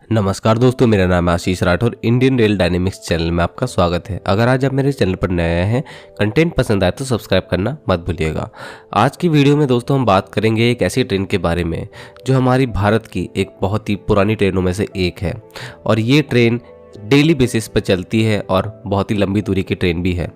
नमस्कार दोस्तों, मेरा नाम है Ashish Rathore. Indian rail dynamics channel में आपका स्वागत है। अगर आज आप मेरे चैनल पर नए आए हैं, कंटेंट पसंद आए तो सब्सक्राइब करना मत भूलिएगा। आज की वीडियो में दोस्तों हम बात करेंगे एक ऐसी ट्रेन के बारे में जो हमारी भारत की एक बहुत ही पुरानी ट्रेनों में से एक है और ये ट्रेन डेली बेसिस पर चलती है और बहुत ही लंबी दूरी की ट्रेन भी है।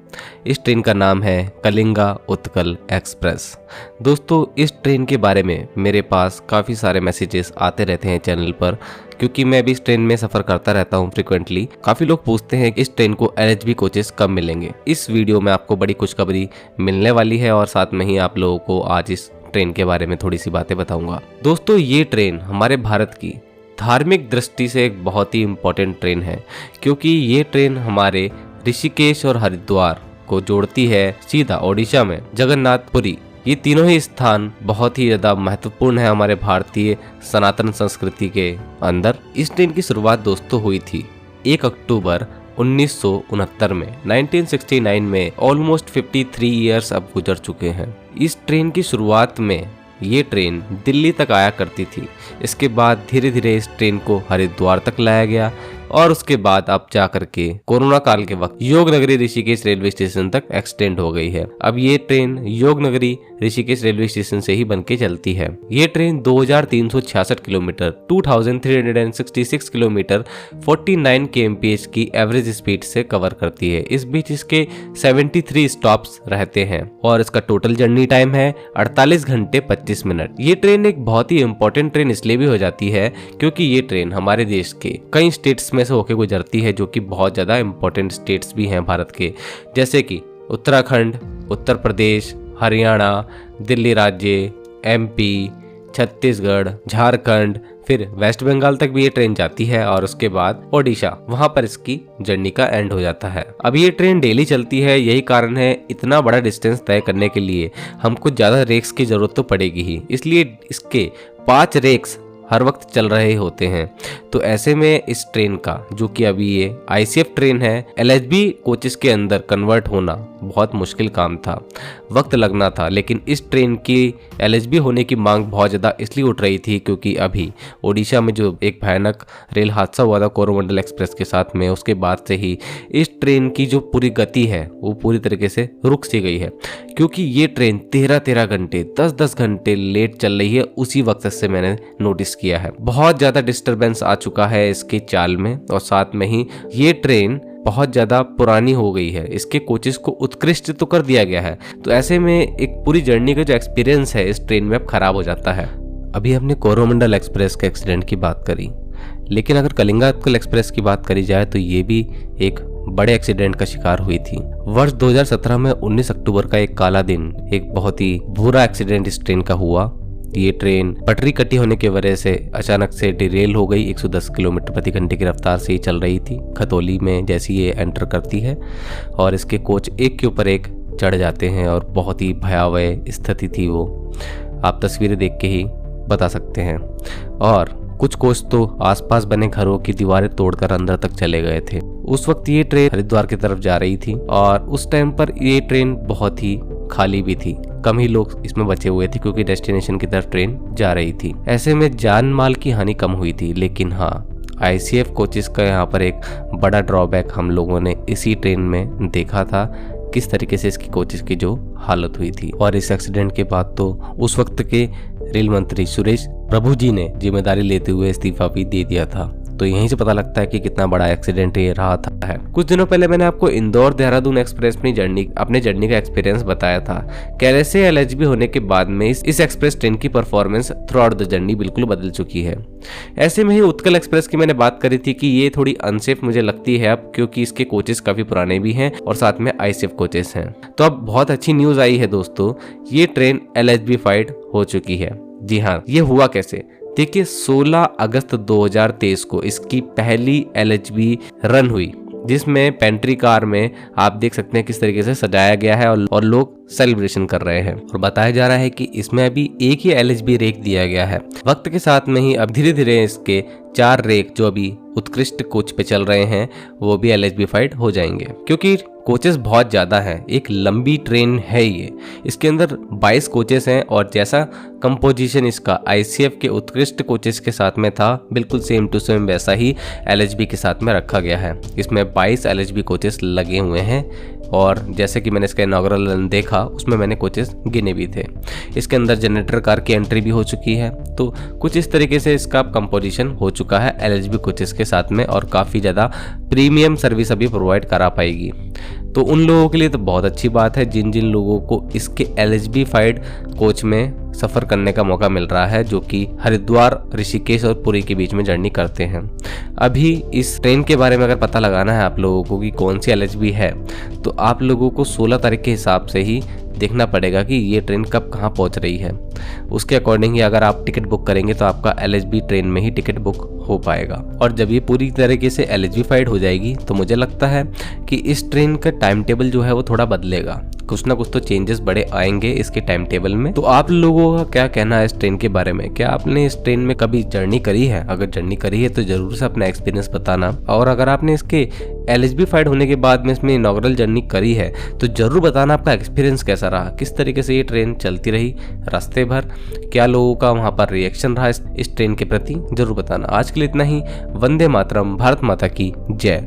इस ट्रेन का नाम है कलिंगा उत्कल एक्सप्रेस। दोस्तों, इस ट्रेन के बारे में मेरे पास काफ़ी सारे मैसेजेस आते रहते हैं चैनल पर, क्योंकि मैं भी इस ट्रेन में सफ़र करता रहता हूँ फ्रिक्वेंटली। काफ़ी लोग पूछते हैं कि इस ट्रेन को LHB कोचेस कब मिलेंगे। इस वीडियो में आपको बड़ी खुशखबरी मिलने वाली है और साथ में ही आप लोगों को आज इस ट्रेन के बारे में थोड़ी सी बातें बताऊंगा। दोस्तों, ये ट्रेन हमारे भारत की धार्मिक दृष्टि से एक बहुत ही इम्पोर्टेंट ट्रेन है, क्योंकि ये ट्रेन हमारे ऋषिकेश और हरिद्वार को जोड़ती है सीधा ओडिशा में जगन्नाथपुरी। ये तीनों ही स्थान बहुत ही ज़्यादा महत्वपूर्ण है हमारे भारतीय सनातन संस्कृति के अंदर। इस ट्रेन की शुरुआत दोस्तों हुई थी 1 अक्टूबर 1969 में। 1969 में ऑलमोस्ट 53 ईयर्स अब गुजर चुके हैं। इस ट्रेन की शुरुआत में ये ट्रेन दिल्ली तक आया करती थी। इसके बाद धीरे धीरे इस ट्रेन को हरिद्वार तक लाया गया और उसके बाद अब जा करके कोरोना काल के वक्त योगनगरी ऋषिकेश रेलवे स्टेशन तक एक्सटेंड हो गई है। अब ये train Yognagari Rishikesh railway station से ही बन के चलती है। ये ट्रेन 2366 किलोमीटर 2366 किलोमीटर 49 kmph की एवरेज स्पीड से कवर करती है। इस बीच इसके 73 स्टॉप्स रहते हैं और इसका टोटल जर्नी टाइम है 48 घंटे 25 मिनट। ये ट्रेन एक बहुत ही इंपॉर्टेंट ट्रेन इसलिए भी हो जाती है क्योंकि ये ट्रेन हमारे देश के कई स्टेट्स में से होकर गुजरती है, जो कि बहुत ज़्यादा इंपॉर्टेंट स्टेट्स भी हैं भारत के, जैसे कि उत्तराखंड, उत्तर प्रदेश, हरियाणा, दिल्ली राज्य, MP, छत्तीसगढ़, झारखंड, फिर वेस्ट बंगाल तक भी ये ट्रेन जाती है और उसके बाद ओडिशा, वहां पर इसकी जर्नी का एंड हो जाता है। अब ये ट्रेन डेली चलती है, यही कारण है इतना बड़ा डिस्टेंस तय करने के लिए हमको ज़्यादा रेक्स की जरूरत तो पड़ेगी ही, इसलिए इसके 5 रेक्स हर वक्त चल रहे होते हैं। तो ऐसे में इस ट्रेन का, जो कि अभी ये ICF ट्रेन है, LHB कोचेस के अंदर कन्वर्ट होना बहुत मुश्किल काम था, वक्त लगना था। लेकिन इस ट्रेन की LHB होने की मांग बहुत ज़्यादा इसलिए उठ रही थी क्योंकि अभी ओडिशा में जो एक भयानक रेल हादसा हुआ था कोरोमंडल एक्सप्रेस के साथ में, उसके बाद से ही इस ट्रेन की जो पूरी गति है वो पूरी तरीके से रुक सी गई है, क्योंकि ये ट्रेन 13-13 घंटे 10-10 घंटे लेट चल रही है। उसी वक्त से मैंने नोटिस किया है बहुत ज़्यादा डिस्टरबेंस आ चुका है इसके चाल में, और साथ में ही ये ट्रेन बहुत ज़्यादा पुरानी हो गई है। इसके कोचेस को उत्कृष्ट तो कर दिया गया है, तो ऐसे में एक पूरी जर्नी का जो एक्सपीरियंस है इस ट्रेन में अब खराब हो जाता है। अभी हमने कोरोमंडल एक्सप्रेस के एक्सीडेंट की बात करी, लेकिन अगर कलिंगा उत्कल एक्सप्रेस की बात करी जाए तो ये भी एक बड़े एक्सीडेंट का शिकार हुई थी। वर्ष 2017 में 19 अक्टूबर का एक काला दिन, एक बहुत ही बुरा एक्सीडेंट इस ट्रेन का हुआ। ये ट्रेन पटरी कटी होने की वजह से अचानक से डिरेल हो गई। 110 किलोमीटर प्रति घंटे की रफ्तार से ही चल रही थी खतौली में जैसी ये एंटर करती है, और इसके कोच एक के ऊपर एक चढ़ जाते हैं और बहुत ही भयावह स्थिति थी वो, आप तस्वीरें देख के ही बता सकते हैं। और कुछ कोच तो आसपास बने घरों की दीवारें तोड़कर अंदर तक चले गए थे। उस वक्त ये ट्रेन हरिद्वार की तरफ जा रही थी और उस टाइम पर ये ट्रेन बहुत ही खाली भी थी, कम ही लोग इसमें बचे हुए थे क्योंकि डेस्टिनेशन की तरफ ट्रेन जा रही थी। ऐसे में जान माल की हानि कम हुई थी, लेकिन हाँ, ICF कोचेस का यहाँ पर एक बड़ा ड्रॉबैक हम लोगों ने इसी ट्रेन में देखा था, किस तरीके से इसकी कोचेस की जो हालत हुई थी। और इस एक्सीडेंट के बाद तो उस वक्त के रेल मंत्री सुरेश प्रभु जी ने जिम्मेदारी लेते हुए इस्तीफा भी दे दिया था। तो यहीं से पता लगता है कि कितना बड़ा एक्सीडेंट ये रहा था। कुछ दिनों पहले मैंने आपको इंदौर देहरादून एक्सप्रेस में अपने जर्नी का एक्सपीरियंस बताया था। कैसे LHB होने के बाद में इस एक्सप्रेस ट्रेन की performance through out the journey बिल्कुल बदल चुकी है। ऐसे में ही उत्कल एक्सप्रेस की मैंने बात करी थी कि ये थोड़ी अनसेफ मुझे लगती है अब, क्योंकि इसके कोचेस काफी पुराने भी हैं और साथ में ICF कोचेस हैं। तो अब बहुत अच्छी न्यूज आई है दोस्तों, ये ट्रेन LHB-फाइड हो चुकी है। जी हाँ, ये हुआ कैसे? देखिए, 16 अगस्त 2023 को इसकी पहली LHB रन हुई, जिसमें पेंट्री कार में आप देख सकते हैं किस तरीके से सजाया गया है और लोग सेलिब्रेशन कर रहे हैं। और बताया जा रहा है कि इसमें अभी एक ही LHB रैंक दिया गया है। वक्त के साथ में ही अब धीरे धीरे इसके 4 रैंक जो अभी उत्कृष्ट कोच पे चल रहे हैं वो भी LHB-फाइड हो जाएंगे, क्योंकि कोचेस बहुत ज़्यादा हैं। एक लंबी ट्रेन है ये, इसके अंदर 22 कोचेस हैं और जैसा कंपोजिशन इसका ICF के उत्कृष्ट कोचेस के साथ में था, बिल्कुल सेम टू सेम वैसा ही LHB के साथ में रखा गया है। इसमें 22 LHB कोचेस लगे हुए हैं और जैसे कि मैंने इसका इनॉग्रल रन देखा उसमें मैंने कोचेस गिने भी थे। इसके अंदर जनरेटर कार की एंट्री भी हो चुकी है। तो कुछ इस तरीके से इसका कंपोजिशन हो चुका है LHB कोचेस के साथ में और काफ़ी ज़्यादा प्रीमियम सर्विस अभी प्रोवाइड करा पाएगी। तो उन लोगों के लिए तो बहुत अच्छी बात है जिन जिन लोगों को इसके LHB-फाइड कोच में सफ़र करने का मौका मिल रहा है, जो कि हरिद्वार, ऋषिकेश और पुरी के बीच में जर्नी करते हैं। अभी इस ट्रेन के बारे में अगर पता लगाना है आप लोगों को कि कौन सी LHB है, तो आप लोगों को 16 तारीख के हिसाब से ही देखना पड़ेगा कि ये ट्रेन कब कहाँ पहुँच रही है। उसके अकॉर्डिंग ही अगर आप टिकट बुक करेंगे तो आपका LHB ट्रेन में ही टिकट बुक हो पाएगा। और जब ये पूरी तरीके से LHB-फाइड हो जाएगी तो मुझे लगता है कि इस ट्रेन का टाइम टेबल जो है वो थोड़ा बदलेगा, कुछ ना कुछ तो चेंजेस बड़े आएंगे इसके टाइम टेबल में। तो आप लोगों का क्या कहना है इस ट्रेन के बारे में? क्या आपने इस ट्रेन में कभी जर्नी करी है? अगर जर्नी करी है तो जरूर से अपना एक्सपीरियंस बताना। और अगर आपने इसके LHB-फाइड होने के बाद में इसमें इनॉग्रल जर्नी करी है तो जरूर बताना आपका एक्सपीरियंस कैसा रहा, किस तरीके से ये ट्रेन चलती रही रास्ते भर, क्या लोगों का वहाँ पर रिएक्शन रहा इस ट्रेन के प्रति, जरूर बताना। आज के लिए इतना ही। वंदे मातरम, भारत माता की जय।